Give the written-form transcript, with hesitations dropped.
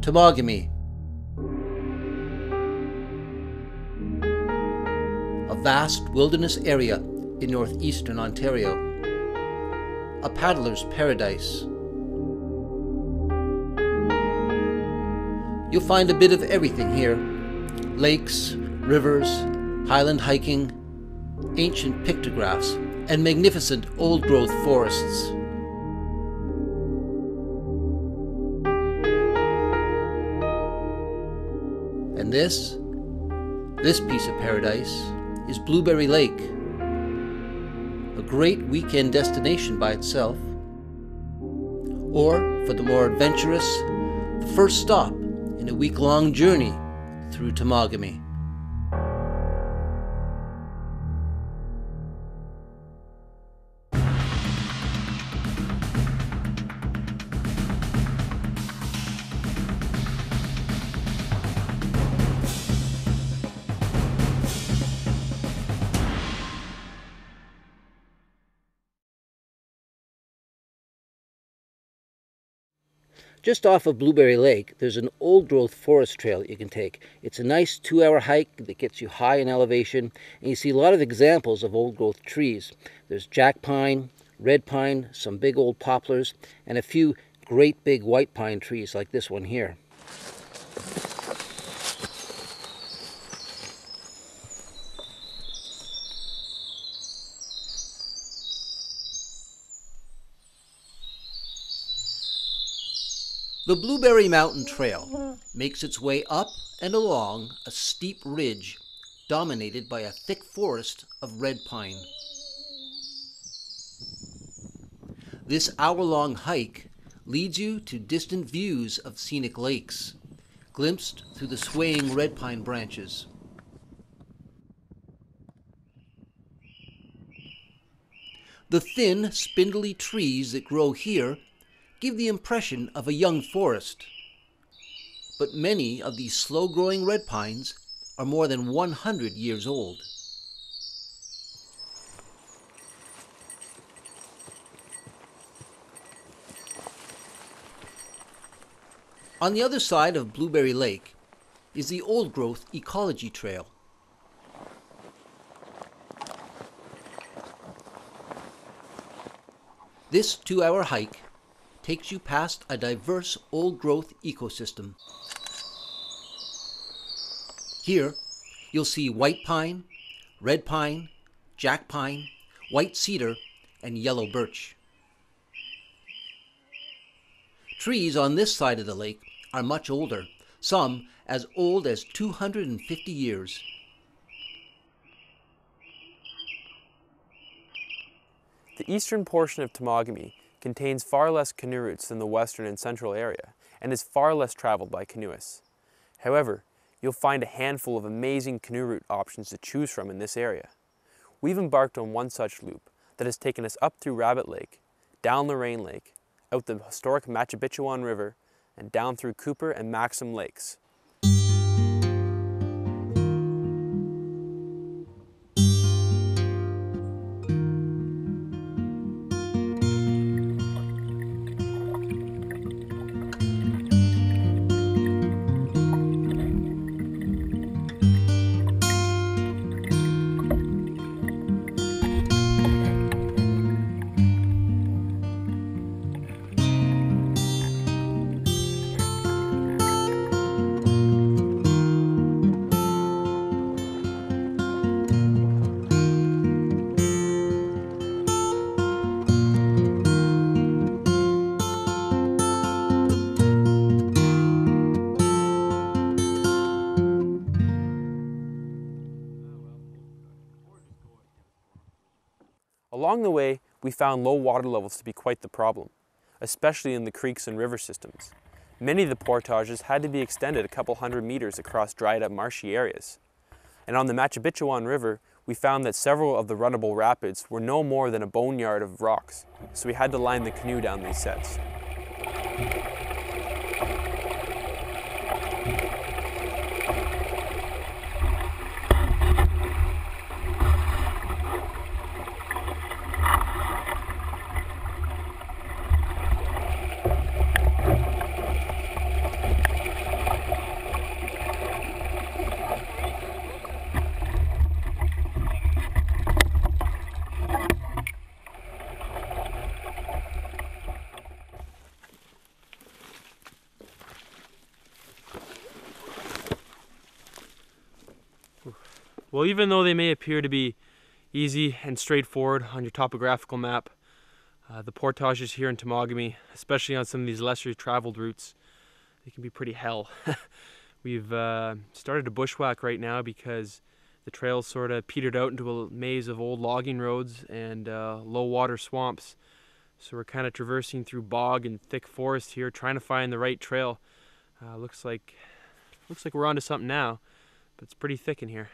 Temagami, a vast wilderness area in northeastern Ontario, a paddler's paradise. You'll find a bit of everything here: lakes, rivers, highland hiking, ancient pictographs, and magnificent old-growth forests. And this piece of paradise is Blueberry Lake, a great weekend destination by itself, or for the more adventurous, the first stop in a week-long journey through Temagami. Just off of Blueberry Lake, there's an old-growth forest trail that you can take. It's a nice 2-hour hike that gets you high in elevation, and you see a lot of examples of old-growth trees. There's jack pine, red pine, some big old poplars, and a few great big white pine trees like this one here. The Blueberry Mountain Trail makes its way up and along a steep ridge dominated by a thick forest of red pine. This hour-long hike leads you to distant views of scenic lakes, glimpsed through the swaying red pine branches. The thin, spindly trees that grow here give the impression of a young forest, but many of these slow-growing red pines are more than 100 years old. On the other side of Blueberry Lake is the old-growth Ecology Trail. This 2-hour hike takes you past a diverse old-growth ecosystem. Here, you'll see white pine, red pine, jack pine, white cedar, and yellow birch. Trees on this side of the lake are much older, some as old as 250 years. The eastern portion of Temagami contains far less canoe routes than the western and central area, and is far less traveled by canoeists. However, you'll find a handful of amazing canoe route options to choose from in this area. We've embarked on one such loop that has taken us up through Rabbit Lake, down Lorain Lake, out the historic Matabitchuan River, and down through Cooper and Maxim Lakes. Along the way, we found low water levels to be quite the problem, especially in the creeks and river systems. Many of the portages had to be extended a couple hundred meters across dried up marshy areas. And on the Matabitchuan River, we found that several of the runnable rapids were no more than a boneyard of rocks, so we had to line the canoe down these sets. Well, even though they may appear to be easy and straightforward on your topographical map, the portages here in Temagami, especially on some of these lesser traveled routes, they can be pretty hell. We've started a bushwhack right now because the trails sort of petered out into a maze of old logging roads and low water swamps. So we're kind of traversing through bog and thick forest here, trying to find the right trail. Looks like we're onto something now, but it's pretty thick in here.